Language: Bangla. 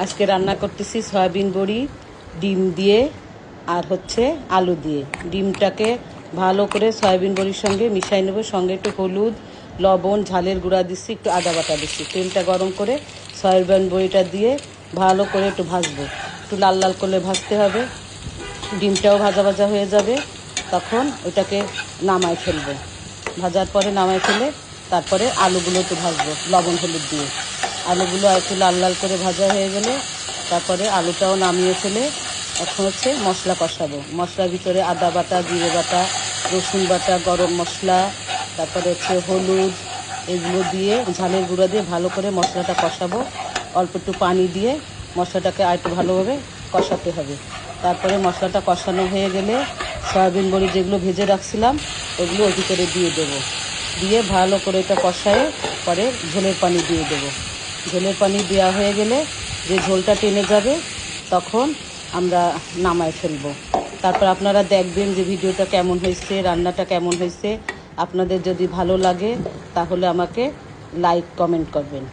আজকে রান্না করতেছি সয়াবিন বড়ি ডিম দিয়ে আর আলু দিয়ে। ডিমটাকে ভালো করে সয়াবিন বড়ির সঙ্গে মিশাই নেব, সঙ্গে একটু হলুদ, লবণ, ঝালের গুঁড়া দিচ্ছি, একটু আদা বাটা দিচ্ছি। তেলটা গরম করে সয়াবিন বড়িটা দিয়ে ভালো করে একটু ভাজবো, একটু লাল লাল করে ভাজতে হবে। ডিমটাও ভাজা ভাজা হয়ে যাবে, তখন ওইটাকে নামায় ফেলবো। ভাজার পরে নামায় ফেলে তারপরে আলুগুলো একটু ভাজবো লবণ হলুদ দিয়ে। আলুগুলো একটু লাল লাল করে ভাজা হয়ে গেলে তারপরে আলুটাও নামিয়ে ফেলে এখন মশলা কষাবো। মশলার ভিতরে আদা বাটা, জিরে বাটা, রসুন বাটা, গরম মশলা, তারপরে হলুদ, এগুলো দিয়ে ঝালের গুঁড়া দিয়ে ভালো করে মশলাটা কষাবো। অল্প একটু পানি দিয়ে মশলাটাকে আর একটু ভালোভাবে কষাতে হবে। তারপরে মশলাটা কষানো হয়ে গেলে সয়াবিন বড়ি যেগুলো ভেজে রাখছিলাম ওগুলো ওই ভিতরে দিয়ে দেবো। দিয়ে ভালো করে এটা কষায়ে পরে ঝোলের পানি দিয়ে দেবো। ঝোলের পানি দেওয়া হয়ে গেলে যে ঝোলটা টেনে যাবে তখন আমরা নামায় ফেলবো। তারপর আপনারা দেখবেন যে ভিডিওটা কেমন হয়েছে, রান্নাটা কেমন হয়েছে। আপনাদের যদি ভালো লাগে তাহলে আমাকে লাইক কমেন্ট করবেন।